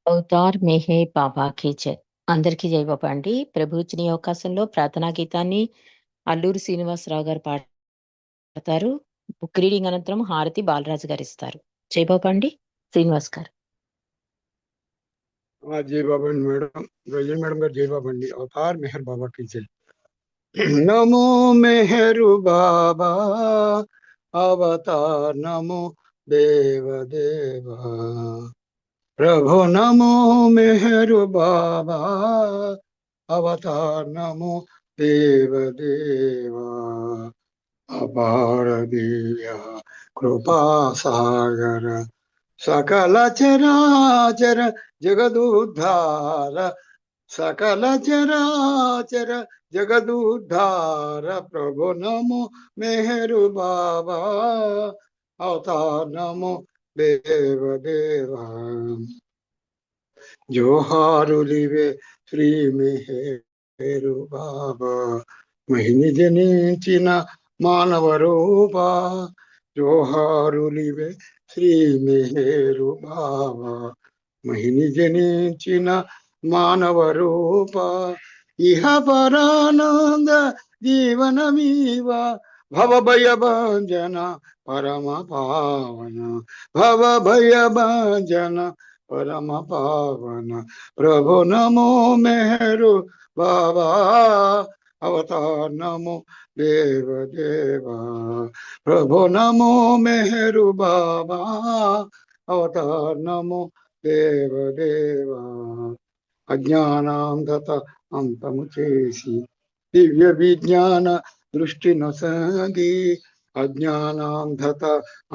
Avatar మేహే బాబా key జై. అందరికీ జై బాబా అండి. ప్రభు ఇచ్చిన ఈ అవకాశంలో ప్రార్థనా గీతాన్ని అల్లూరి శ్రీనివాసరావు గారు పాడతారు. బుక్ రీడింగ్ అనంతరం హారతి బాలరాజు గారు ఇస్తారు. జై బాబా అండి. శ్రీనివాస్ గారు. జై బాబా అండి మేడం. రజన్ మేడం గారు జై బాబా అండి. అవతార్ మెహర్ బాబా కి జై. నమో మెహరు బాబా అవతార్ నమో దేవదేవా. ప్రభు నమో మెహరు బాబా అవతార్ నమో దేవదేవా. అపార దివ్య కృపా సాగర సకల చరాచర జగదుద్ధార సకల చరాచర జగదుద్ధార ప్రభు నమో మెహరు బాబా అవతార్ నమో దేవదేవా. జోహారులివే శ్రీ మెహరు బాబా మహిని జనించిన మానవ రూపా. జోహారులివే శ్రీ మెహరు బాబా మహిని జనించిన మానవ రూప. ఇహ పరానంద జీవనమీవ భవభయ భంజన పరమ పావన. భవభయ భంజన పరమ పావన. ప్రభు నమో మెహరు బాబా అవతార్ నమో దేవదేవా. ప్రభు నమో మెహరు బాబా అవతార్ నమో దేవదేవా. అజ్ఞానాంధత అంతము చేసి దివ్య విజ్ఞాన దృష్టి నొసగి. అజ్ఞానాంధత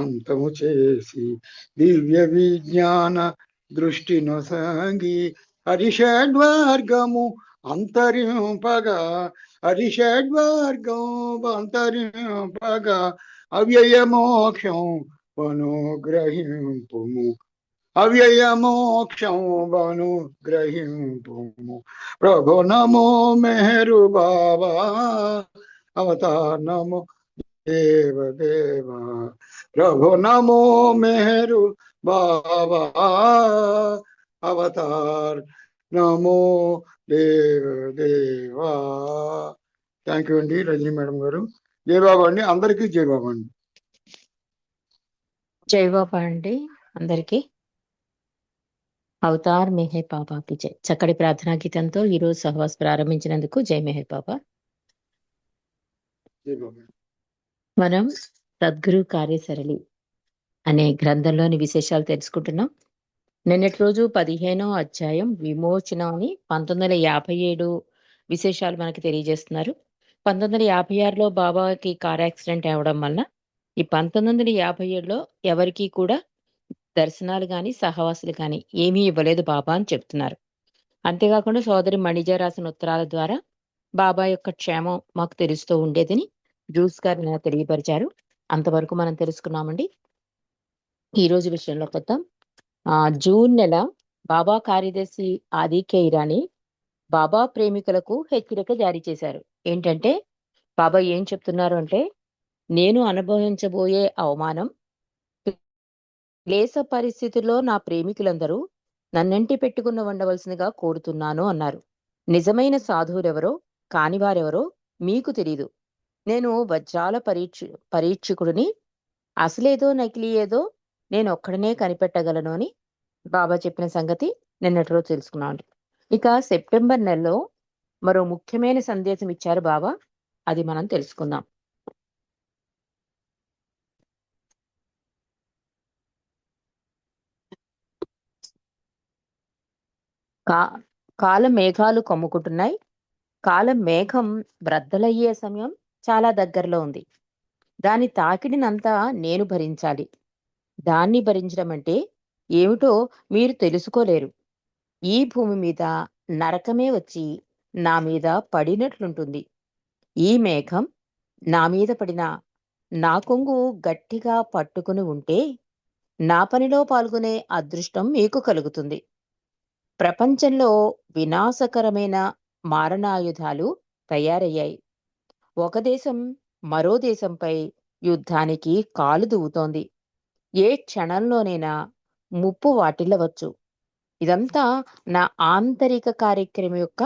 అంతము చేసి దివ్య విజ్ఞాన దృష్టి నొసగి. హరిషడ్వర్గము అంతరింపగా హరిషడ్వర్గం అంతరింపగా అవ్యయ మోక్షం అనుగ్రహింపుము. అవ్యయ మోక్షం అనుగ్రహింపుము. ప్రభు నమో మెహరు బాబా అవతార్ నమో దేవదేవా. ప్రభు నమో మెహరు బాబా అవతార్ నమో దేవదేవా. థ్యాంక్ యూ అండి రజనీ మేడం గారు. జై బాబా అండి. అందరికీ జై బాబా అండి. జై బాబా అండి అందరికీ. అవతార్ మెహర్ బాబాకి జై. చక్కటి ప్రార్థనా గీతంతో ఈరోజు సహవాస్ ప్రారంభించినందుకు జై మెహర్ బాబా. జై బాబా. మనం సద్గురు కార్యసరళి అనే గ్రంథంలోని విశేషాలు తెలుసుకుంటున్నాం. నిన్నటి రోజు 15వ అధ్యాయం విమోచనం అని 1957 విశేషాలు మనకి తెలియజేస్తున్నారు. 1956లో బాబాకి కార్ యాక్సిడెంట్ అవ్వడం వల్ల ఈ 1957లో ఎవరికి కూడా దర్శనాలు గాని సహవాసులు గాని ఏమీ ఇవ్వలేదు బాబా అని చెప్తున్నారు. అంతేకాకుండా సోదరి మణిజ రాసిన ఉత్తరాల ద్వారా బాబా యొక్క క్షేమం మాకు తెలుస్తూ ఉండేదని జూస్ గారు తెలియపరిచారు. అంతవరకు మనం తెలుసుకున్నామండి. ఈ రోజు విషయంలో కొత్త జూన్ నెల బాబా కార్యదర్శి ఆదికే ఇరానీ బాబా ప్రేమికులకు హెచ్చరిక జారీ చేశారు. ఏంటంటే బాబా ఏం చెప్తున్నారు అంటే, నేను అనుభవించబోయే అవమానం క్లేశ పరిస్థితుల్లో నా ప్రేమికులందరూ నన్నెంటి పెట్టుకున్న ఉండవలసిందిగా కోరుతున్నాను అన్నారు. నిజమైన సాధువులెవరో కానివారెవరో మీకు తెలీదు. నేను వజ్రాల పరీక్షకుడిని, అసలేదో నకిలీ ఏదో నేను ఒక్కడనే కనిపెట్టగలను అని బాబా చెప్పిన సంగతి నిన్నటి రోజు తెలుసుకున్నాం. ఇక సెప్టెంబర్ నెలలో మరో ముఖ్యమైన సందేశం ఇచ్చారు బాబా. అది మనం తెలుసుకుందాం. కాల మేఘాలు కమ్ముకుంటున్నాయి. కాలం మేఘం బ్రద్దలయ్యే సమయం చాలా దగ్గరలో ఉంది. దాని తాకిడినంతా నేను భరించాలి. దాన్ని భరించడం అంటే ఏమిటో మీరు తెలుసుకోలేరు. ఈ భూమి మీద నరకమే వచ్చి నా మీద పడినట్లుంటుంది. ఈ మేఘం నా మీద పడిన నా కొంగు గట్టిగా పట్టుకుని ఉంటే నా పనిలో పాల్గొనే అదృష్టం మీకు కలుగుతుంది. ప్రపంచంలో వినాశకరమైన మారణాయుధాలు తయారయ్యాయి. ఒక దేశం మరో దేశంపై యుద్ధానికి కాలు దువ్వుతోంది. ఏ క్షణంలోనైనా ముప్పు వాటిల్లవచ్చు. ఇదంతా నా ఆంతరిక కార్యక్రమం యొక్క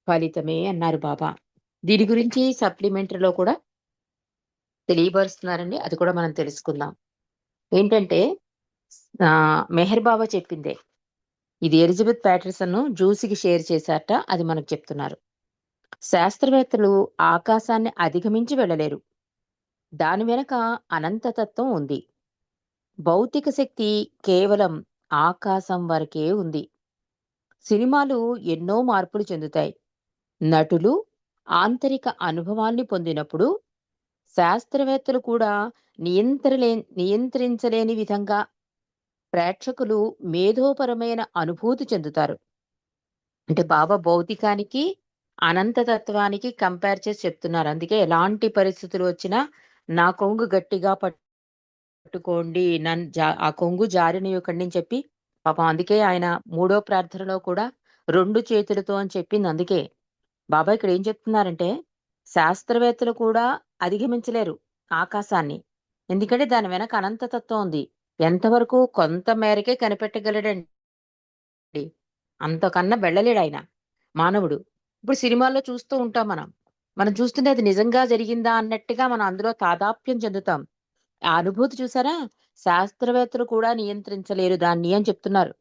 ఫలితమే అన్నారు బాబా. దీని గురించి సప్లిమెంటరీలో కూడా తెలియపరుస్తున్నారండి. అది కూడా మనం తెలుసుకుందాం. ఏంటంటే మెహర్ బాబా చెప్పిందే. ఇది ఎలిజబెత్ ప్యాటర్సన్ జూసికి షేర్ చేశారట. అది మనకు చెప్తున్నారు. శాస్త్రవేత్తలు ఆకాశాన్ని అధిగమించి వెళ్ళలేరు. దాని వెనక అనంతతత్వం ఉంది. భౌతిక శక్తి కేవలం ఆకాశం వరకే ఉంది. సినిమాలు ఎన్నో మార్పులు చెందుతాయి. నటులు ఆంతరిక అనుభవాల్ని పొందినప్పుడు శాస్త్రవేత్తలు కూడా నియంత్రించలేని విధంగా ప్రేక్షకులు మేధోపరమైన అనుభూతి చెందుతారు. అంటే బాబా భౌతికానికి అనంతతత్వానికి కంపేర్ చేసి చెప్తున్నారు. అందుకే ఎలాంటి పరిస్థితులు వచ్చినా నా కొంగు గట్టిగా పట్టుకోండి, ఆ కొంగు జారినివ్వకండి అని చెప్పి పాపం అందుకే ఆయన 3వ ప్రార్థనలో కూడా 2 చేతులతో అని చెప్పింది అందుకే. బాబా ఇక్కడ ఏం చెప్తున్నారంటే శాస్త్రవేత్తలు కూడా అధిగమించలేరు ఆకాశాన్ని. ఎందుకంటే దాని వెనక అనంతతత్వం ఉంది. ఎంతవరకు కొంత మేరకే కనిపెట్టగలడండి. అంతకన్నా వెళ్ళలేడాయన మానవుడు. ఇప్పుడు సినిమాల్లో చూస్తూ ఉంటాం మనం. మనం చూస్తుంటే అది నిజంగా జరిగిందా అన్నట్టుగా మనం అందులో తాదాప్యం చెందుతాం. ఆ అనుభూతి చూసారా? శాస్త్రవేత్తలు కూడా నియంత్రించలేరు దాన్ని అని చెప్తున్నారు.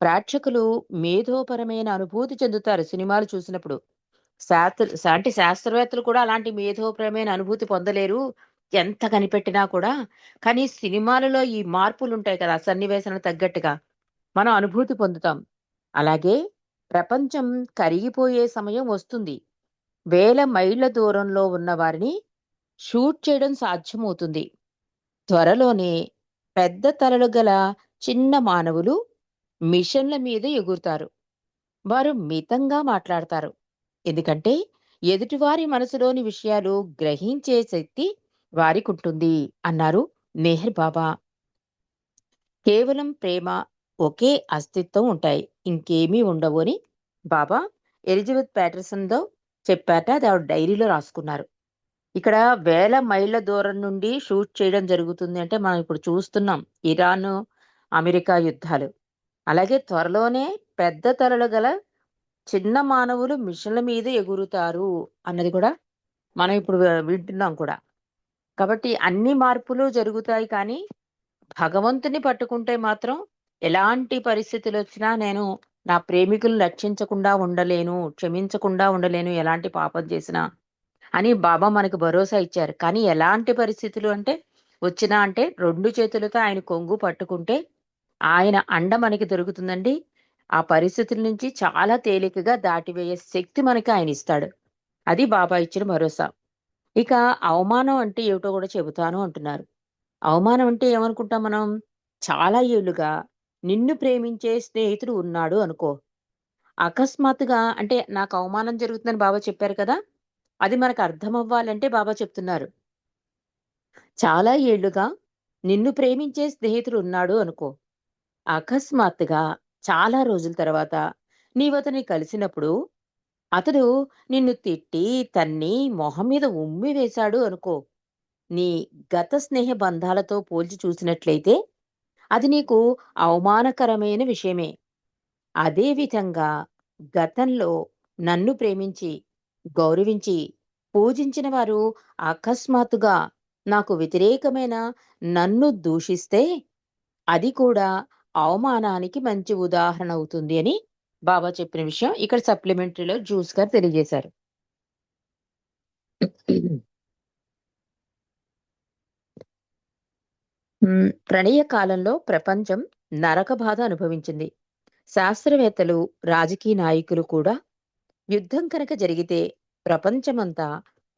ప్రేక్షకులు మేధోపరమైన అనుభూతి చెందుతారు సినిమాలు చూసినప్పుడు. అంటే శాస్త్రవేత్తలు కూడా అలాంటి మేధోపరమైన అనుభూతి పొందలేరు. ఎంత కనిపెట్టినా కూడా. కానీ సినిమాలలో ఈ మార్పులుంటాయి కదా! సన్నివేశానికి తగ్గట్టుగా. మనం అనుభూతి పొందుతాం. అలాగే ప్రపంచం కరిగిపోయే సమయం వస్తుంది. వేల మైళ్ళ దూరంలో ఉన్న వారిని షూట్ చేయడం సాధ్యమవుతుంది. త్వరలోనే పెద్ద తలలు గల చిన్న మానవులు మిషన్ల మీద ఎగురుతారు. వారు మితంగా మాట్లాడతారు. ఎందుకంటే ఎదుటివారి మనసులోని విషయాలు గ్రహించే శక్తి వారికుంటుంది అన్నారు మెహర్ బాబా. కేవలం ప్రేమ, ఒకే అస్తిత్వం ఉంటాయి. ఇంకేమీ ఉండవు అని బాబా ఎలిజబెత్ ప్యాటర్సన్‌తో చెప్పారట. అది ఆవిడ డైరీలో రాసుకున్నారు. ఇక్కడ వేల మైళ్ళ దూరం నుండి షూట్ చేయడం జరుగుతుంది అంటే మనం ఇప్పుడు చూస్తున్నాం ఇరాన్, అమెరికా యుద్ధాలు. అలాగే త్వరలోనే పెద్ద తలలు గల చిన్న మానవులు మిషన్ల మీద ఎగురుతారు అన్నది కూడా మనం ఇప్పుడు వింటున్నాం కూడా. కాబట్టి అన్ని మార్పులు జరుగుతాయి కానీ భగవంతుని పట్టుకుంటే మాత్రం ఎలాంటి పరిస్థితులొచ్చినా నేను నా ప్రేమికులను రక్షించకుండా ఉండలేను, క్షమించకుండా ఉండలేను ఎలాంటి పాపం చేసినా అని బాబా మనకు భరోసా ఇచ్చారు. కానీ ఎలాంటి పరిస్థితులు అంటే వచ్చినా అంటే 2 చేతులతో ఆయన కొంగు పట్టుకుంటే ఆయన అండ మనకి దొరుకుతుందండి. ఆ పరిస్థితుల నుంచి చాలా తేలికగా దాటివేయే శక్తి మనకి ఆయన ఇస్తాడు. అది బాబా ఇచ్చిన భరోసా. ఇక అవమానం అంటే ఏమిటో కూడా చెబుతాను అంటున్నారు. అవమానం అంటే ఏమనుకుంటాం మనం? చాలా ఏళ్లుగా నిన్ను ప్రేమించే స్నేహితుడు ఉన్నాడు అనుకో. అకస్మాత్తుగా అంటే నాకు అవమానం జరుగుతుందని బాబా చెప్పారు కదా! అది మనకు అర్థమవ్వాలంటే బాబా చెప్తున్నారు. చాలా ఏళ్లుగా నిన్ను ప్రేమించే స్నేహితుడు ఉన్నాడు అనుకో. అకస్మాత్తుగా చాలా రోజుల తర్వాత నీవతన్ని కలిసినప్పుడు అతడు నిన్ను తిట్టి, తన్ని, మొహం మీద ఉమ్మి వేశాడు అనుకో. నీ గత స్నేహ బంధాలతో పోల్చి చూసినట్లయితే అది నీకు అవమానకరమైన విషయమే. అదే విధంగా గతంలో నన్ను ప్రేమించి, గౌరవించి, పూజించిన వారు అకస్మాత్తుగా నాకు వ్యతిరేకమైన నన్ను దూషిస్తే అది కూడా అవమానానికి మంచి ఉదాహరణ అవుతుంది అని బాబా చెప్పిన విషయం ఇక్కడ సప్లిమెంటరీలో జూస్ గారు తెలియజేశారు. ప్రణయ కాలంలో ప్రపంచం నరక బాధ అనుభవించింది. శాస్త్రవేత్తలు, రాజకీయ నాయకులు కూడా యుద్ధం కనుక జరిగితే ప్రపంచమంతా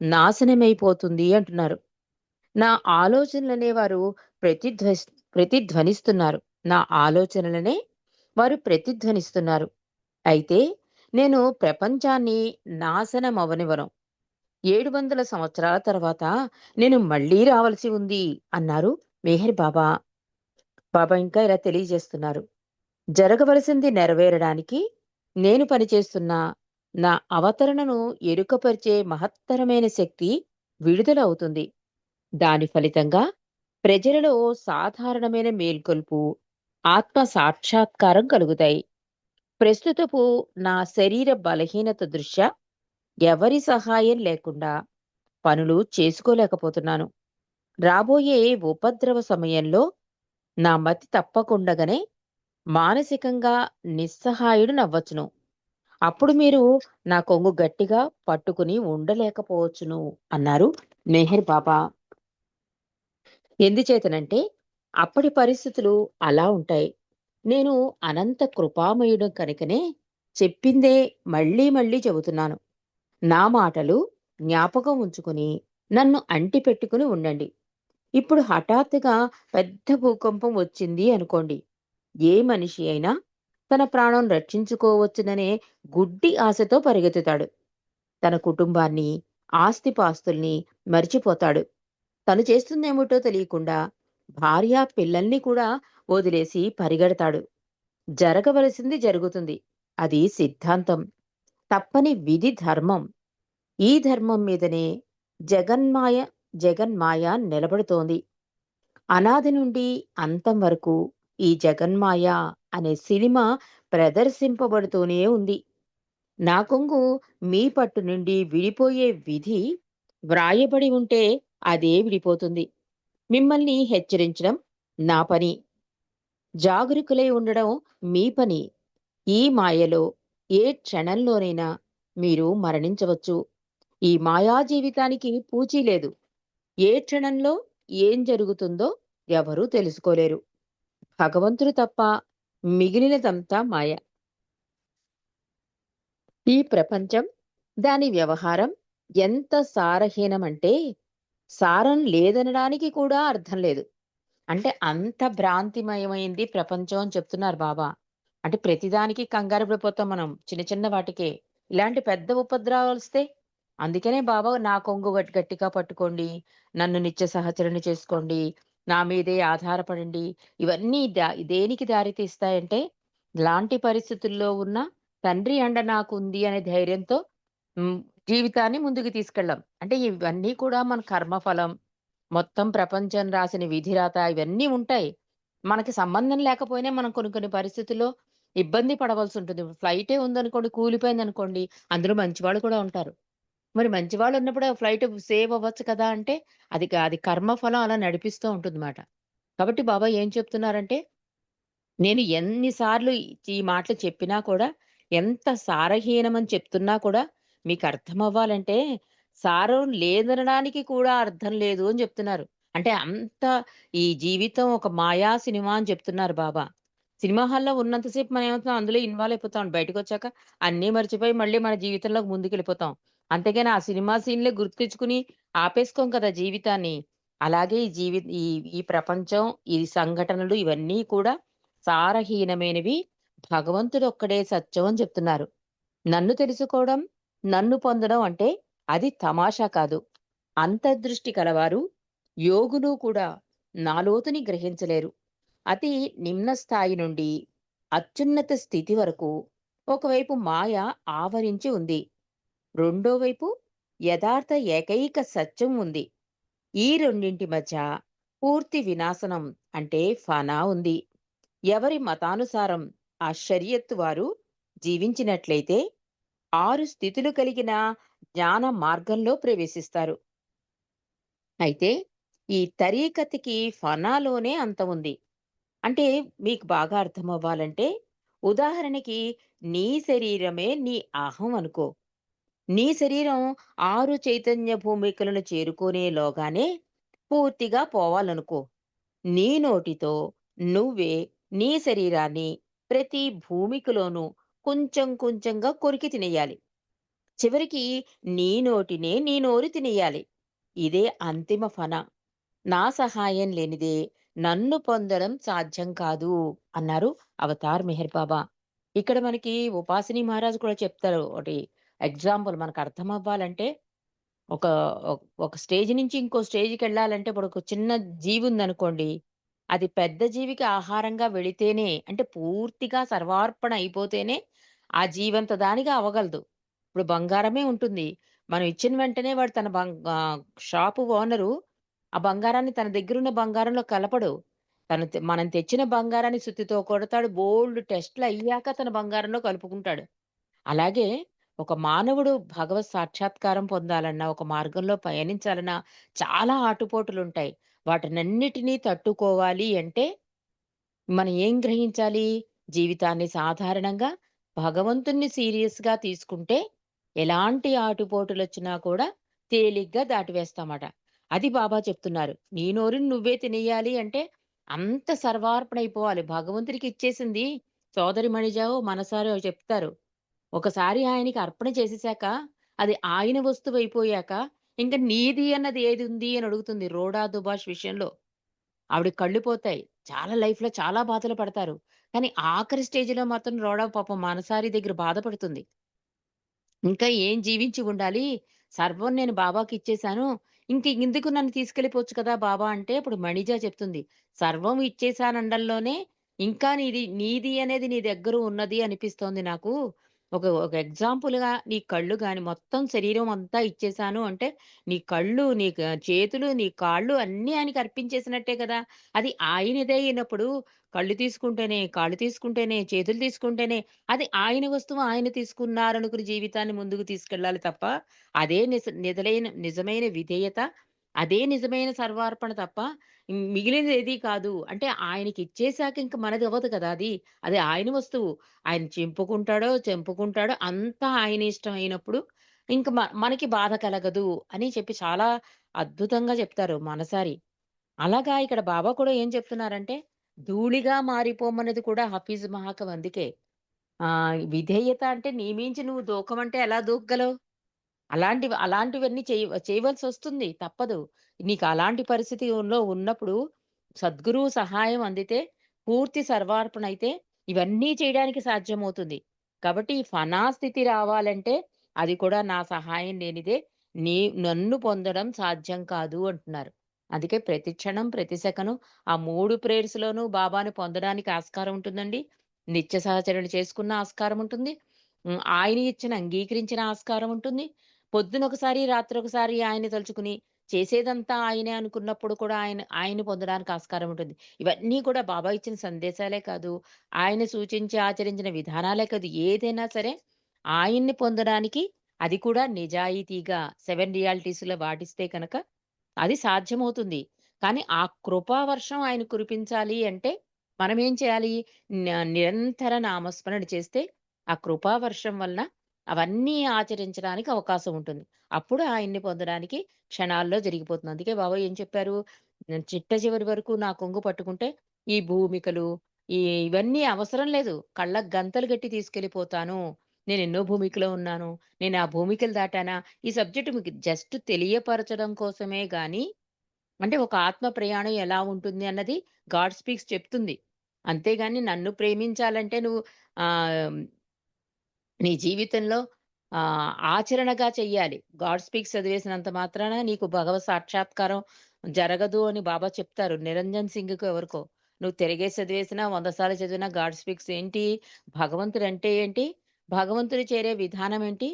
నాశనమైపోతుంది అంటున్నారు. నా ఆలోచనలనే వారు ప్రతిధ్వనిస్తున్నారు. నా ఆలోచనలనే వారు ప్రతిధ్వనిస్తున్నారు. అయితే నేను ప్రపంచాన్ని నాశనం అవనివ్వను. 700 సంవత్సరాల తర్వాత నేను మళ్ళీ రావలసి ఉంది అన్నారు మెహర్ బాబా. బాబా ఇంకా ఇలా తెలియజేస్తున్నారు. జరగవలసింది నెరవేరడానికి నేను పనిచేస్తున్న నా అవతరణను ఎరుకపరిచే మహత్తరమైన శక్తి విడుదల అవుతుంది. దాని ఫలితంగా ప్రజలలో సాధారణమైన మేల్కొల్పు, ఆత్మ సాక్షాత్కారం కలుగుతాయి. ప్రస్తుతపు నా శరీర బలహీనత దృష్ట్యా ఎవరి సహాయం లేకుండా పనులు చేసుకోలేకపోతున్నాను. రాబోయే ఉపద్రవ సమయంలో నా మతి తప్పకుండగానే మానసికంగా నిస్సహాయుడినవ్వచ్చును. అప్పుడు మీరు నా కొంగు గట్టిగా పట్టుకుని ఉండలేకపోవచ్చును అన్నారు మెహర్ బాబా. ఎందుచేతనంటే అప్పటి పరిస్థితులు అలా ఉంటాయి. నేను అనంత కృపామయుడు కనుకనే చెప్పిందే మళ్ళీ మళ్ళీ చెబుతున్నాను. నా మాటలు జ్ఞాపకం ఉంచుకుని నన్ను అంటిపెట్టుకుని ఉండండి. ఇప్పుడు హఠాత్తుగా పెద్ద భూకంపం వచ్చింది అనుకోండి. ఏ మనిషి అయినా తన ప్రాణం రక్షించుకోవచ్చుననే గుడ్డి ఆశతో పరిగెత్తుతాడు. తన కుటుంబాన్ని, ఆస్తిపాస్తుల్ని మరిచిపోతాడు. తను చేస్తుందేమిటో తెలియకుండా భార్య, పిల్లల్ని కూడా వదిలేసి పరిగెడతాడు. జరగవలసింది జరుగుతుంది. అది సిద్ధాంతం. తప్పని విధి ధర్మం. ఈ ధర్మం మీదనే జగన్మాయ జగన్మాయ నిలబడుతోంది. అనాది నుండి అంతం వరకు ఈ జగన్మాయ అనే సినిమా ప్రదర్శింపబడుతూనే ఉంది. నా కొంగు మీ పట్టు నుండి విడిపోయే విధి వ్రాయబడి ఉంటే అదే విడిపోతుంది. మిమ్మల్ని హెచ్చరించడం నా పని. జాగరూకులై ఉండడం మీ పని. ఈ మాయలో ఏ క్షణంలోనైనా మీరు మరణించవచ్చు. ఈ మాయా జీవితానికి పూచీ లేదు. ఏ క్షణంలో ఏం జరుగుతుందో ఎవరూ తెలుసుకోలేరు. భగవంతుడు తప్ప మిగిలినదంతా మాయ. ఈ ప్రపంచం, దాని వ్యవహారం ఎంత సారహీనమంటే సారం లేదనడానికి కూడా అర్థం లేదు. అంటే అంత భ్రాంతిమయమైంది ప్రపంచం అని చెప్తున్నారు బాబా. అంటే ప్రతిదానికి కంగారు పడిపోతాం మనం. చిన్న చిన్న వాటికే. ఇలాంటి పెద్ద ఉపద్రవాలొస్తే అందుకనే బాబా నా కొంగు గట్టిగా పట్టుకోండి. నన్ను నిత్య సహచరుని చేసుకోండి. నా మీదే ఆధారపడండి. ఇవన్నీ దేనికి దారి తీస్తాయంటే ఇలాంటి పరిస్థితుల్లో ఉన్న తండ్రి అండ నాకుంది అనే ధైర్యంతో హ్మ్. జీవితాన్ని ముందుకు తీసుకెళ్ళాం. అంటే ఇవన్నీ కూడా మన కర్మఫలం. మొత్తం ప్రపంచం రాసిన విధిరాత ఇవన్నీ ఉంటాయి. మనకి సంబంధం లేకపోయినా మనం కొన్ని కొన్ని పరిస్థితుల్లో ఇబ్బంది పడవలసుంటుంది. ఫ్లైటే ఉందనుకోండి, కూలిపోయిందనుకోండి, అందులో మంచివాళ్ళు కూడా ఉంటారు. మరి మంచివాళ్ళున్నప్పుడు ఆ ఫ్లైట్ సేవ్ అవ్వచ్చు కదా! అంటే అది కర్మఫలం అలా నడిపిస్తూ ఉంటుందన్నమాట. కాబట్టి బాబా ఏం చెప్తున్నారంటే నేను ఎన్ని సార్లు ఈ మాటలు చెప్పినా కూడా, ఎంత సారహీనమని చెప్తున్నా కూడా మీకర్థమవ్వాలంటే, సారం లేదనడానికి కూడా అర్థం లేదు అని చెప్తున్నారు. అంటే అంత ఈ జీవితం ఒక మాయా సినిమా అని చెప్తున్నారు బాబా. సినిమా హాల్‌లో ఉన్నంత సేపు మనం ఏమవుతున్నాం అందులో ఇన్వాల్వ్ అయిపోతాం. బయటకొచ్చాక అన్నీ మర్చిపోయి మళ్ళీ మన జీవితంలోకి ముందుకెళ్ళిపోతాం. అంతేగాని ఆ సినిమా సీన్‌లే గుర్తు తెచ్చుకొని ఆపేసుకోం కదా జీవితాన్ని. అలాగే ఈ ఈ ప్రపంచం, ఈ సంఘటనలు ఇవన్నీ కూడా సారహీనమైనవి. భగవంతుడొక్కడే సత్యం అని చెప్తున్నారు. నన్ను తెలుసుకోవడం, నన్ను పొందడం అంటే అది తమాషా కాదు. అంతర్దృష్టి కలవారు, యోగులు కూడా నా లోతుని గ్రహించలేరు. అతి నిమ్న స్థాయి నుండి అత్యున్నత స్థితి వరకు ఒకవైపు మాయ ఆవరించి ఉంది. రెండో వైపు యథార్థ ఏకైక సత్యం ఉంది. ఈ రెండింటి మధ్య పూర్తి వినాశనం అంటే ఫనా ఉంది. ఎవరి మతానుసారం ఆ షరియత్తు వారు జీవించినట్లయితే 6 స్థితులు కలిగిన జ్ఞాన మార్గంలో ప్రవేశిస్తారు. అయితే ఈ తరీకతికి ఫనాలోనే అంత ఉంది. అంటే మీకు బాగా అర్థమవ్వాలంటే ఉదాహరణకి నీ శరీరమే నీ అహం అనుకో. నీ శరీరం 6 చైతన్య భూమికలను చేరుకునేలోగానే పూర్తిగా పోవాలనుకో. నీ నోటితో నువ్వే నీ శరీరాన్ని ప్రతి భూమికలోనూ కొంచెం కొంచెంగా కొరికి తినేయాలి. చివరికి నీ నోటినే నీ నోరు తినేయాలి. ఇదే అంతిమ ఫన. నా సహాయం లేనిదే నన్ను పొందడం సాధ్యం కాదు అన్నారు అవతార్ మెహర్ బాబా. ఇక్కడ మనకి ఉపాసిని మహారాజు కూడా చెప్తారు. ఒకటి ఎగ్జాంపుల్ మనకు అర్థమవ్వాలంటే ఒక ఒక స్టేజ్ నుంచి ఇంకో స్టేజ్‌కెళ్ళాలంటే ఇప్పుడు ఒక చిన్న జీవి ఉందనుకోండి. అది పెద్ద జీవికి ఆహారంగా వెళితేనే అంటే పూర్తిగా సర్వార్పణ అయిపోతేనే ఆ జీవంత దానిగా అవ్వగలదు. ఇప్పుడు బంగారమే ఉంటుంది. మనం ఇచ్చిన వెంటనే వాడు షాపు ఓనరు ఆ బంగారాన్ని తన దగ్గరున్న బంగారంలో కలపడు. మనం తెచ్చిన బంగారాన్ని సుత్తితో కొడతాడు. బోలెడు టెస్ట్‌లు అయ్యాక తన బంగారంలో కలుపుకుంటాడు. అలాగే ఒక మానవుడు భగవత్ సాక్షాత్కారం పొందాలన్నా, ఒక మార్గంలో పయనించాలన్నా చాలా ఆటుపోటులుంటాయి. వాటినన్నిటినీ తట్టుకోవాలి అంటే మనం ఏం గ్రహించాలి? జీవితాన్ని సాధారణంగా భగవంతుణ్ణి సీరియస్‌గా తీసుకుంటే ఎలాంటి ఆటుపోటులొచ్చినా కూడా తేలిగ్గా దాటివేస్తామట. అది బాబా చెప్తున్నారు. నీ నోరుని నువ్వే తినేయాలి అంటే అంత సర్వార్పణయిపోవాలి. భగవంతుడికి ఇచ్చేసింది సోదరిమణిజో, మనసారో చెప్తారు. ఒకసారి ఆయనకి అర్పణ చేసేసాక, అది ఆయన వస్తువయిపోయాక, ఇంక నీది అన్నది ఏదుంది అని అడుగుతుంది రోడా దుబాష్ విషయంలో. ఆవిడకి కళ్ళు పోతాయి. చాలా లైఫ్‌లో చాలా బాధలు పడతారు. కానీ ఆఖరి స్టేజ్‌లో మాత్రం రోడా పాపం మనసారి దగ్గర బాధపడుతుంది. ఇంకా ఏం జీవించి ఉండాలి? సర్వం నేను బాబాకిచ్చేశాను. ఇందుకు నన్ను తీసుకెళ్ళిపోవచ్చు కదా బాబా అంటే, అప్పుడు మణిజ చెప్తుంది. సర్వం ఇచ్చేశాననడంలోనే ఇంకా నీది అనేది నీ దగ్గర ఉన్నది అనిపిస్తోంది నాకు. ఒక ఎగ్జాంపుల్‌గా నీ కళ్ళు గాని, మొత్తం శరీరం అంతా ఇచ్చేశాను అంటే, నీ కళ్ళు, నీ చేతులు, నీ కాళ్ళు అన్నీ ఆయనకి అర్పించేసినట్టే కదా! అది ఆయనదే అయినప్పుడు కళ్ళు తీసుకుంటేనే, కాళ్ళు తీసుకుంటేనే, చేతులు తీసుకుంటేనే అది ఆయన వస్తువు ఆయన తీసుకున్నారనుకుని జీవితాన్ని ముందుకు తీసుకెళ్ళాలి తప్ప, అదే నిజమైన విధేయత, అదే నిజమైన సర్వార్పణ తప్ప, మిగిలినదేది కాదు. అంటే ఆయనకిచ్చేసాక ఇంక మనది అవ్వదు కదా అది. అది ఆయన వస్తువు. ఆయన చెంపుకుంటాడో అంతా ఆయన ఇష్టం అయినప్పుడు ఇంక మనకి బాధ కలగదు అని చెప్పి చాలా అద్భుతంగా చెప్తారు మనసారి. అలాగా ఇక్కడ బాబా కూడా ఏం చెప్తున్నారంటే, ధూళిగా మారిపోమన్నది కూడా హఫీజ్ మహాకవి అందుకే. విధేయత అంటే నీ మించి నువ్వు దూకమంటే ఎలా దూకగలవు? అలాంటివన్నీ చేయవలసొస్తుంది. తప్పదు. నీకు అలాంటి పరిస్థితిలో ఉన్నప్పుడు సద్గురువు సహాయం అందితే, పూర్తి సర్వార్పణ అయితే ఇవన్నీ చేయడానికి సాధ్యమవుతుంది. కాబట్టి ఈ ఫనా స్థితి రావాలంటే అది కూడా నా సహాయం లేనిదే నీ నన్ను పొందడం సాధ్యం కాదు అంటున్నారు. అందుకే ప్రతి క్షణం, ప్రతి సెకను ఆ 3 ప్రేయర్స్‌లోనూ బాబాని పొందడానికి ఆస్కారం ఉంటుందండి. నిత్య సహచరణ చేసుకున్న ఆస్కారం ఉంటుంది. ఆయన ఇచ్చిన అంగీకరించిన ఆస్కారం ఉంటుంది. పొద్దునొకసారి, రాత్రొకసారి ఆయన్ని తలుచుకుని, చేసేదంతా ఆయనే అనుకున్నప్పుడు కూడా ఆయన్ని పొందడానికి ఆస్కారం ఉంటుంది. ఇవన్నీ కూడా బాబా ఇచ్చిన సందేశాలే కాదు, ఆయన సూచించి ఆచరించిన విధానాలే కాదు, ఏదైనా సరే ఆయన్ని పొందడానికి అది కూడా నిజాయితీగా 7 రియాలిటీస్‌లో పాటిస్తే కనుక అది సాధ్యమవుతుంది. కానీ ఆ కృపా వర్షం ఆయన కురిపించాలి అంటే మనమేం చేయాలి? నిరంతర నామస్మరణ చేస్తే ఆ కృపా వర్షం వలన అవన్నీ ఆచరించడానికి అవకాశం ఉంటుంది. అప్పుడు ఆయన్ని పొందడానికి క్షణాల్లో జరిగిపోతుంది. అందుకే బాబా ఏం చెప్పారు? చిట్ట చివరి వరకు నా కొంగు పట్టుకుంటే ఈ భూమికలు, ఇవన్నీ అవసరం లేదు. కళ్ళకి గంతలు కట్టి తీసుకెళ్ళిపోతాను. నేనెన్నో భూమికలో ఉన్నాను. నేను ఆ భూమికలు దాటానా? ఈ సబ్జెక్ట్ మీకు జస్ట్ తెలియపరచడం కోసమే గాని, అంటే ఒక ఆత్మ ప్రయాణం ఎలా ఉంటుంది అన్నది గాడ్ స్పీక్స్ చెప్తుంది. అంతేగాని నన్ను ప్రేమించాలంటే నువ్వు ఆహ్, నీ జీవితంలో ఆచరణగా చెయ్యాలి. గాడ్ స్పీక్స్ చదివేసినంత మాత్రాన నీకు భగవత్ సాక్షాత్కారం జరగదు అని బాబా చెప్తారు. నిరంజన్ సింగ్‌కో ఎవరికో. నువ్వు తిరిగేసి చదివేసినా, 100 సార్లు చదివినా గాడ్ స్పీక్స్ ఏంటి? భగవంతుడంటే ఏంటి? భగవంతుడు చేరే విధానం ఏంటి?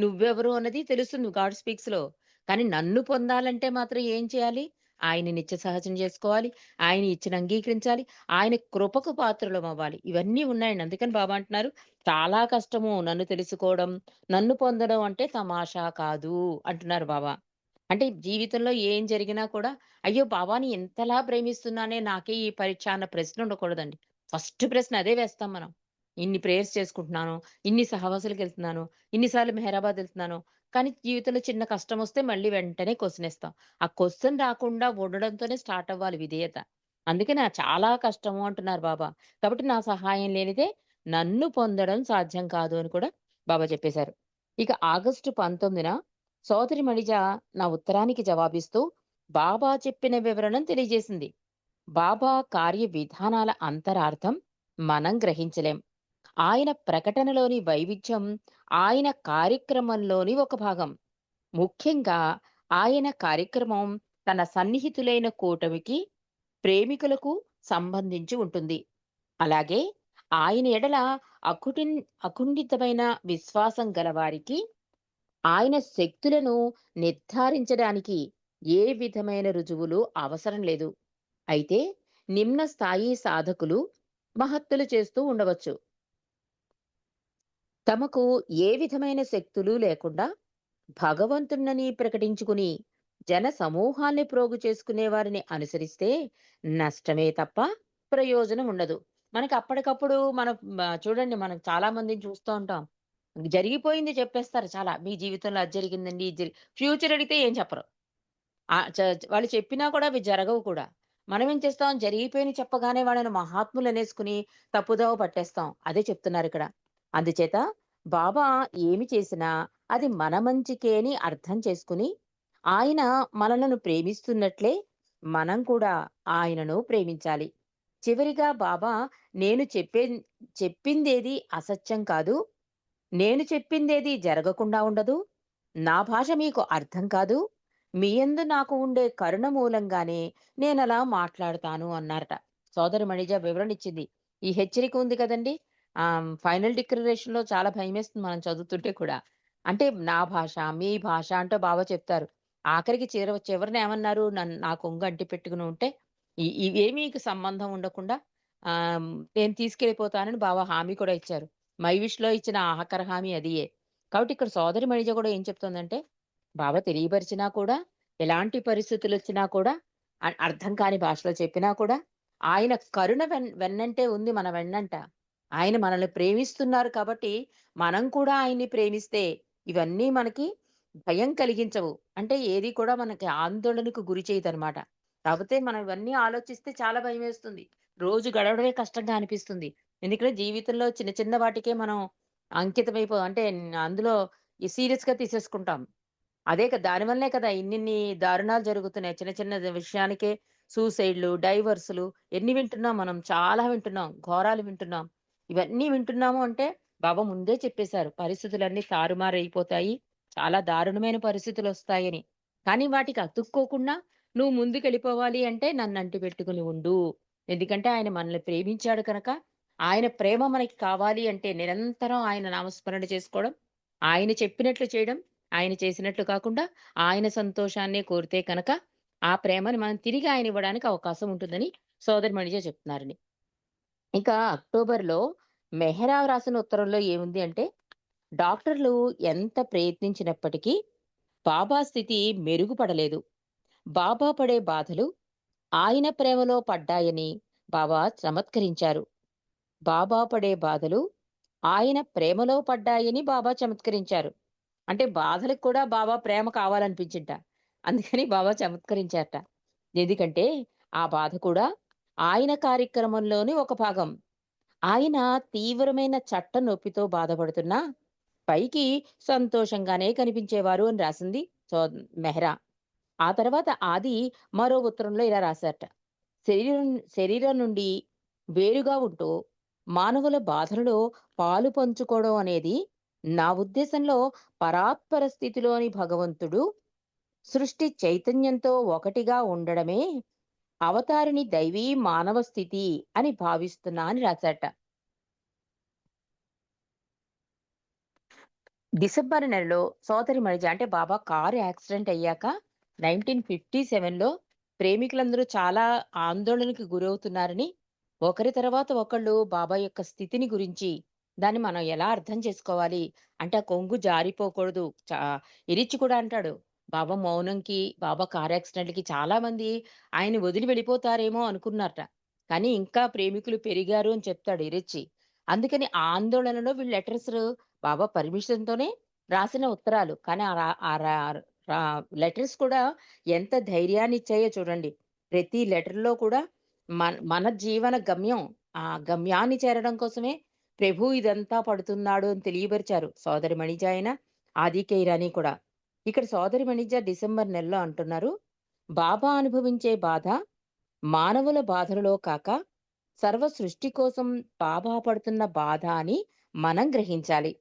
నువ్వెవరు అన్నది తెలుస్తుంది గాడ్ స్పీక్స్‌లో. కానీ నన్ను పొందాలంటే మాత్రం ఏం చేయాలి? ఆయన్ని నిత్య సహజం చేసుకోవాలి. ఆయన ఇచ్చిన అంగీకరించాలి. ఆయన కృపకు పాత్రులమవ్వాలి. ఇవన్నీ ఉన్నాయండి. అందుకని బాబా అంటున్నారు చాలా కష్టము నన్ను తెలుసుకోవడం, నన్ను పొందడం అంటే తమాషా కాదు అంటున్నారు బాబా. అంటే జీవితంలో ఏం జరిగినా కూడా, అయ్యో! బాబాని ఎంతలా ప్రేమిస్తున్నానే నాకే ఈ పరీక్ష అన్న ప్రశ్న ఉండకూడదండి. ఫస్ట్ ప్రశ్న అదే వేస్తాం మనం. ఇన్ని ప్రేయర్స్ చేసుకుంటున్నాను, ఇన్ని సహవాసాలకెళ్తున్నాను, ఇన్ని సార్లు మెహరాబాద్ ఎళ్తున్నాను. కానీ జీవితంలో చిన్న కష్టమొస్తే మళ్ళీ వెంటనే క్వెషనేస్తాం. ఆ క్వెషన్ రాకుండా ఉండడంతోనే స్టార్ట్ అవ్వాలి విధేయత. అందుకే చాలా కష్టము అంటున్నారు బాబా. కాబట్టి నా సహాయం లేనిదే నన్ను పొందడం సాధ్యం కాదు అని కూడా బాబా చెప్పేశారు. ఇక ఆగస్టు 19న సోదరి మణిజ నా ఉత్తరానికి జవాబిస్తూ బాబా చెప్పిన వివరణను తెలియజేసింది. బాబా కార్య విధానాల అంతరార్థం మనం గ్రహించలేం. ఆయన ప్రకటనలోని వైవిధ్యం ఆయన కార్యక్రమంలోని ఒక భాగం. ముఖ్యంగా ఆయన కార్యక్రమం తన సన్నిహితులైన కూటమికి, ప్రేమికులకు సంబంధించి ఉంటుంది. అలాగే ఆయన ఎడల అకుటిన్ అకుంఠితమైన విశ్వాసం గలవారికి ఆయన శక్తులను నిర్ధారించడానికి ఏ విధమైన రుజువులు అవసరం లేదు. అయితే నిమ్న స్థాయి సాధకులు మహత్తులు చేస్తూ ఉండవచ్చు. తమకు ఏ విధమైన శక్తులు లేకుండా భగవంతుణ్ణని ప్రకటించుకుని జన సమూహాల్ని ప్రోగు చేసుకునే వారిని అనుసరిస్తే నష్టమే తప్ప ప్రయోజనం ఉండదు. మనకి అప్పటికప్పుడు చూడండి, మనం చాలా మందిని చూస్తూ ఉంటాం. జరిగిపోయింది చెప్పేస్తారు. చాలా మీ జీవితంలో అది జరిగిందండి, ఇది ఫ్యూచర్ అడిగితే ఏం చెప్పరు. వాళ్ళు చెప్పినా కూడా అవి జరగవు కూడా. మనమేం చేస్తాం, జరిగిపోయినయి చెప్పగానే వాళ్ళని మహాత్ములనేసుకుని తప్పుదోవ పట్టేస్తాం. అదే చెప్తున్నారిక్కడ. అందుచేత బాబా ఏమి చేసినా అది మన మంచికే అని అర్థం చేసుకుని, ఆయన మనలను ప్రేమిస్తున్నట్లే మనం కూడా ఆయనను ప్రేమించాలి. చివరిగా బాబా నేను చెప్పిందేది అసత్యం కాదు. నేను చెప్పిందేది జరగకుండా ఉండదు. నా భాష మీకు అర్థం కాదు. మీ యందు నాకు ఉండే కరుణ మూలంగానే నేనలా మాట్లాడతాను అన్నారట. సోదరి మణిజ వివరణ ఇచ్చింది. ఈ హెచ్చరిక ఉంది కదండీ! ఫైనల్ డిక్లరేషన్‌లో చాలా భయమేస్తుంది మనం చదువుతుంటే కూడా. అంటే నా భాష, మీ భాష అంటూ బావ చెప్తారు. ఆఖరికి చివరన ఏమన్నారు? నా కొంగు అంటి పెట్టుకుని ఉంటే ఇవేమీకు సంబంధం ఉండకుండా ఆహ్, నేను తీసుకెళ్ళిపోతానని బావ హామీ కూడా ఇచ్చారు. 'మై విష్‌లో' ఇచ్చిన ఆఖరి హామీ అదియే. కాబట్టి ఇక్కడ సోదరి మణిజ కూడా ఏం చెప్తోందంటే, బావ తెలియపరిచినా కూడా, ఎలాంటి పరిస్థితులొచ్చినా కూడా, అర్థం కాని భాషలో చెప్పినా కూడా, ఆయన కరుణ వెన్నంటే ఉంది మన వెన్నంట. ఆయన మనల్ని ప్రేమిస్తున్నారు కాబట్టి, మనం కూడా ఆయన్ని ప్రేమిస్తే, ఇవన్నీ మనకి భయం కలిగించవు. అంటే ఏది కూడా మనకి ఆందోళనకు గురి చేయదనమాట. కాపోతే మనం ఇవన్నీ ఆలోచిస్తే చాలా భయమేస్తుంది. రోజు గడవడమే కష్టంగా అనిపిస్తుంది. ఎందుకంటే జీవితంలో చిన్న చిన్న వాటికే మనం అంటే అందులో సీరియస్‌గా తీసేసుకుంటాం. దానివల్లే కదా ఇన్నిన్ని దారుణాలు జరుగుతున్నాయి. చిన్న చిన్న విషయానికే సూసైడ్‌లు, డైవర్స్‌లు ఎన్ని వింటున్నాం మనం. చాలా వింటున్నాం. ఘోరాలు వింటున్నాం. ఇవన్నీ వింటున్నాము అంటే బాబా ముందే చెప్పేశారు. పరిస్థితులన్నీ తారుమారైపోతాయి. చాలా దారుణమైన పరిస్థితులొస్తాయని. కానీ వాటికి అతుక్కోకుండా నువ్వు ముందుకెళ్ళిపోవాలి అంటే నన్నంటి పెట్టుకొని ఉండు. ఎందుకంటే ఆయన మనల్ని ప్రేమించాడు కనుక, ఆయన ప్రేమ మనకి కావాలి అంటే నిరంతరం ఆయన నామస్మరణ చేసుకోవడం, ఆయన చెప్పినట్లు చేయడం, ఆయన చేసినట్లు కాకుండా ఆయన సంతోషాన్నే కోరితే కనుక, ఆ ప్రేమని మనం తిరిగి ఆయనివ్వడానికి అవకాశం ఉంటుందని సోదరి మణిజ చెప్తున్నారండి. ఇంకా అక్టోబర్‌లో మెహ్రా రాసిన ఉత్తరంలో ఏముంది అంటే, డాక్టర్లు ఎంత ప్రయత్నించినప్పటికీ బాబా స్థితి మెరుగుపడలేదు. బాబా పడే బాధలు ఆయన ప్రేమలో పడ్డాయని బాబా చమత్కరించారు. బాబా పడే బాధలు ఆయన ప్రేమలో పడ్డాయని బాబా చమత్కరించారు. అంటే బాధలకు కూడా బాబా ప్రేమ కావాలనిపించింట. అందుకని బాబా చమత్కరించారట. ఎందుకంటే ఆ బాధ కూడా ఆయన కార్యక్రమంలోని ఒక భాగం. ఆయన తీవ్రమైన చట్ట నొప్పితో బాధపడుతున్నా పైకి సంతోషంగానే కనిపించేవారు అని రాసింది సో మెహ్రా. ఆ తర్వాత ఆది మరో ఉత్తరంలో ఇలా రాశారట. శరీరం శరీరం నుండి వేరుగా ఉంటూ మానవుల బాధలలో పాలు పంచుకోవడం అనేది నా ఉద్దేశంలో పరాత్పర స్థితిలోని భగవంతుడు సృష్టి చైతన్యంతో ఒకటిగా ఉండడమే అవతారిని దైవీ మానవ స్థితి అని భావిస్తున్నా అని రాశాట. డిసెంబర్ నెలలో సోదరి మణిజ అంటే బాబా కారు యాక్సిడెంట్ అయ్యాక 1957లో ప్రేమికులందరూ చాలా ఆందోళనకి గురవుతున్నారని ఒకరి తర్వాత ఒకళ్ళు బాబా యొక్క స్థితిని గురించి దాన్ని మనం ఎలా అర్థం చేసుకోవాలి అంటే ఆ కొంగు జారిపోకూడదు. ఇరిచి కూడా అంటాడు. బాబా మౌనంకి, బాబా కార్ యాక్సిడెంట్‌కి చాలా మంది ఆయన్ని వదిలి వెళ్ళిపోతారేమో అనుకున్నారట. కానీ ఇంకా ప్రేమికులు పెరిగారు అని చెప్తాడు ఇరిచ్చి. అందుకని ఆ ఆందోళనలో వీళ్ళు బాబా పర్మిషన్‌తోనే రాసిన ఉత్తరాలు. కానీ ఆ రా ఆ రా రా లెటర్స్ కూడా ఎంత ధైర్యాన్నిచ్చాయో చూడండి. ప్రతి లెటర్‌లో కూడా మన జీవన గమ్యం, ఆ గమ్యాన్ని చేరడం కోసమే ప్రభు ఇదంతా పడుతున్నాడు అని తెలియపరిచారు. సోదరి మణిజ అయిన, ఆదికే ఇరానీ కూడా. ఇక్కడ సోదరి మణిజ డిసెంబర్ నెలలో అంటున్నారు, బాబా అనుభవించే బాధ మానవుల బాధలలో కాక సర్వ సృష్టి కోసం బాబా పడుతున్న బాధ అని మనం గ్రహించాలి.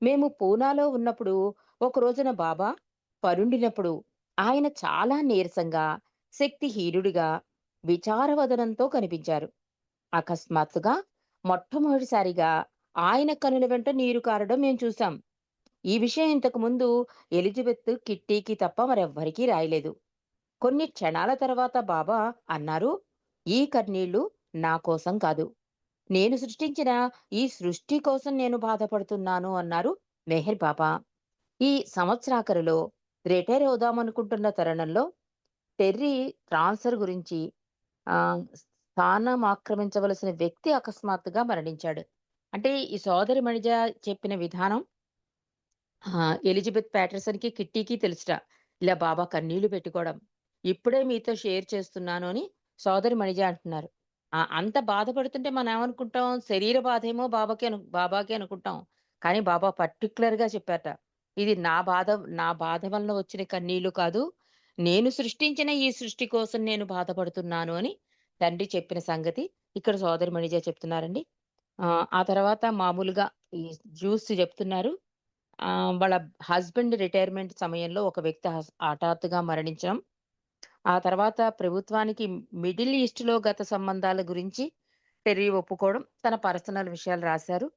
మేము పూనాలో ఉన్నప్పుడు ఒక రోజున బాబా పరుండినప్పుడు ఆయన చాలా నీరసంగా, శక్తిహీనుడిగా, విచారవదనంతో కనిపించారు. అకస్మాత్తుగా మొట్టమొదటిసారిగా ఆయన కనుల వెంట నీరు కారడం మేం చూశాం. ఈ విషయం ఇంతకు ముందు ఎలిజబెత్, కిట్టీకి తప్ప మరెవ్వరికీ రాయలేదు. కొన్ని క్షణాల తర్వాత బాబా అన్నారు, ఈ కన్నీళ్లు నా కోసం కాదు, నేను సృష్టించిన ఈ సృష్టి కోసం నేను బాధపడుతున్నాను అన్నారు మెహర్ బాబా. ఈ సంవత్సరాఖరులో రిటైర్ అవుదామనుకుంటున్న తరుణంలో టెర్రీ ట్రాన్స్ఫర్ గురించి స్థానం ఆక్రమించవలసిన వ్యక్తి అకస్మాత్తుగా మరణించాడు. అంటే ఈ సోదరి మణిజ చెప్పిన విధానం ఎలిజబెత్ ప్యాటర్సన్‌కి, కిట్టీకి తెలుసుట. ఇలా బాబా కన్నీళ్లు పెట్టుకోవడం. ఇప్పుడే మీతో షేర్ చేస్తున్నాను అని సోదరి మణిజ అంటున్నారు. అంత బాధపడుతుంటే మనం ఏమనుకుంటాం, శరీర బాధేమో బాబాకే అనుకుంటాం. కానీ బాబా పర్టిక్యులర్‌గా చెప్పారట. ఇది నా బాధ వలన వచ్చిన కన్నీళ్లు కాదు. నేను సృష్టించిన ఈ సృష్టి కోసం నేను బాధపడుతున్నాను అని తండ్రి చెప్పిన సంగతి ఇక్కడ సోదరి మణిజ చెప్తున్నారండి. ఆ తర్వాత మామూలుగా ఈ జ్యూస్ చెప్తున్నారు. వాళ్ళ హస్బెండ్ రిటైర్మెంట్ సమయంలో ఒక వ్యక్తి హఠాత్తుగా మరణించడం. ఆ తర్వాత ప్రభుత్వానికి మిడిల్ ఈస్ట్‌లో గత సంబంధాల గురించి టెర్రీ ఒప్పుకోవడం, తన పర్సనల్ విషయాలు రాశారు.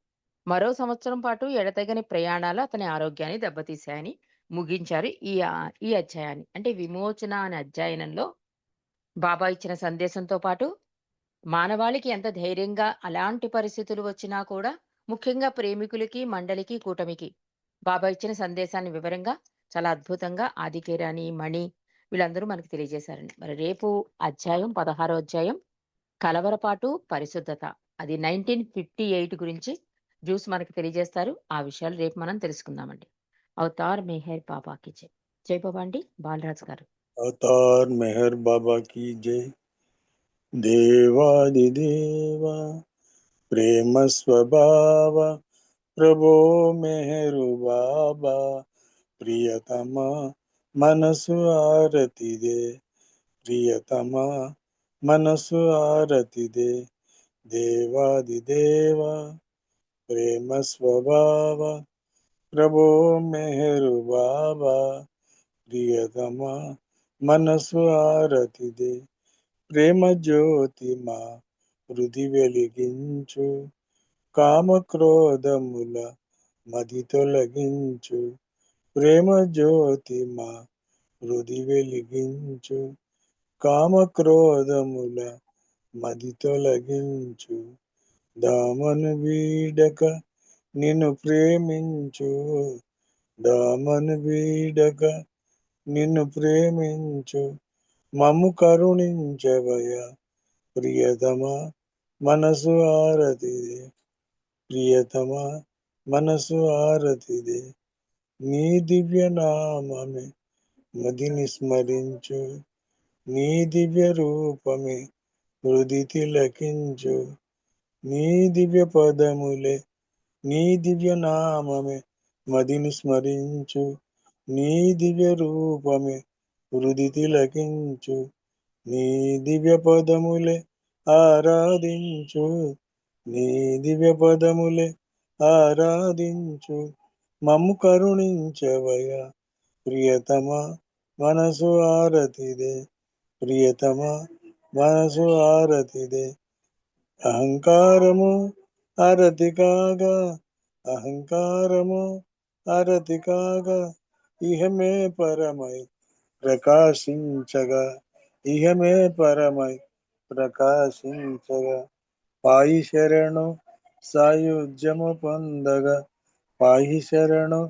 మరో సంవత్సరం పాటు ఎడతెగని ప్రయాణాలు అతని ఆరోగ్యాన్ని దెబ్బతీశాయని ముగించారు ఈ అధ్యాయాన్ని. అంటే విమోచన అనే అధ్యయనంలో బాబా ఇచ్చిన సందేశంతో పాటు మానవాళికి ఎంత ధైర్యంగా అలాంటి పరిస్థితులు వచ్చినా కూడా, ముఖ్యంగా ప్రేమికులకి, మండలికి, కూటమికి బాబా ఇచ్చిన సందేశాన్ని వివరంగా చాలా అద్భుతంగా ఆదికేరాని, మణి వీళ్ళందరూ మనకు తెలియజేశారండి. మరి రేపు అధ్యాయం 16 అధ్యాయం కలవరపాటు, పరిశుద్ధత. అది 1958 గురించి జ్యూస్ మనకు తెలియజేస్తారు. ఆ విషయాలు రేపు మనం తెలుసుకుందామండి. అవతార్ మెహర్ బాబాకి జై. జై బాబా అండి. బాలరాజు గారు. अवतार मेहर बाबा की जय। देवादिदेवा प्रेम स्वभाव प्रभो मेहरु बाबा प्रियतमा मनसु आरती दे। प्रियतमा मनसु आरती दे। देवादिदेवा प्रेम स्वभाव प्रभो मेहरु बाबा ప్రియతమా మనసు ఆరతిదే। ప్రేమ జ్యోతి మా హృది వెలిగించు, కామ క్రోధముల మది తొలగించు। ప్రేమ జ్యోతి మా హృది వెలిగించు, కామ క్రోధముల మది తొలగించు। దామను వీడక నిన్ను ప్రేమించు, దామను వీడక నిన్ను ప్రేమించు। మమ్ము కరుణించవయ ప్రియతమా మనసు ఆరతిదే। ప్రియతమా మనసు ఆరతిదే। నీ దివ్య నామమే మదిని స్మరించు, నీ దివ్య రూపమే హృది తిలకించు। నీ దివ్య పదములే, నీ దివ్య నామమే మదిని స్మరించు, నీ దివ్య రూపమే హృది తిలకించు। నీ దివ్య పదములే ఆరాధించు, నీ దివ్య పదములే ఆరాధించు। మమ్ము కరుణించవయ ప్రియతమా మనసు ఆరతిదే। ప్రియతమా మనసు ఆరతిదే। అహంకారము అరతి కాగా, అహంకారము అరతి కాగా, ఇహమే పరమై ప్రకాశించగా, ఇహమే పరమై ప్రకాశించగా। పాయి శరణు సాయుధ్యము పొందగా, పాయి శరణు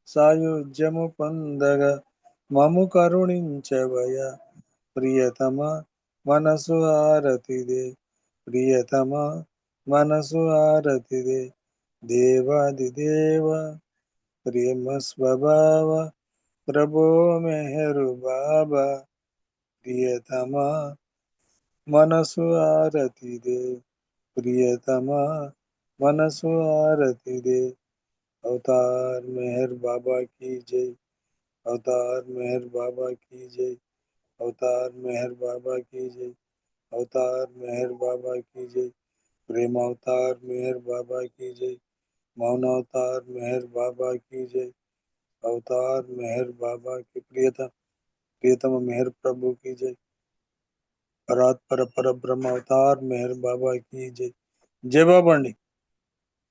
సాయుధ్యము పొందగా। మము కరుణించవయ ప్రియతమా మనసు ఆరతిదే। ప్రియతమా మనసు ఆరతిదే। దేవాదిదేవ ప్రేమ స్వభావ प्रभो मेहरु बाबा प्रियतमा मनसु आरती दे। प्रियतमा मनसु आरती दे। अवतार मेहर बाबा की जय। अवतार मेहर बाबा की जय। अवतार मेहर बाबा की जय। अवतार मेहर बाबा की जय। प्रेम अवतार मेहर बाबा की जय। मौन अवतार मेहर बाबा की जय। अवतार मेहर बाबा की प्रियतम मेहर प्रभु की जय। परात्पर पर ब्रह्म अवतार मेहर बाबा की जय। जय बाबा अंडी।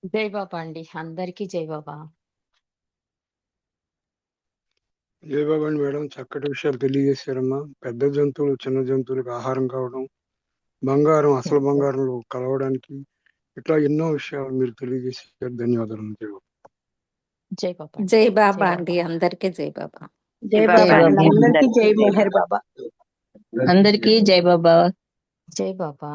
జై బాబా అండి. అందరికీ జై బాబా. జయబాబు అండి మేడం, చక్కటి విషయాలు తెలియజేశారమ్మా. పెద్ద జంతువులు చిన్న జంతువులకు ఆహారం కావడం, బంగారం అసలు బంగారంలో కలవడానికి ఇట్లా ఎన్నో విషయాలు మీరు తెలియజేసారు. ధన్యవాదాలు. జై బాబా. జై బాబా అండి, అందరికీ జై బాబా. జై జై బాబా బాబా. అండి, అందరికీ జై మెహర్ బాబా. అందరికీ జై బాబా. జై బాబా.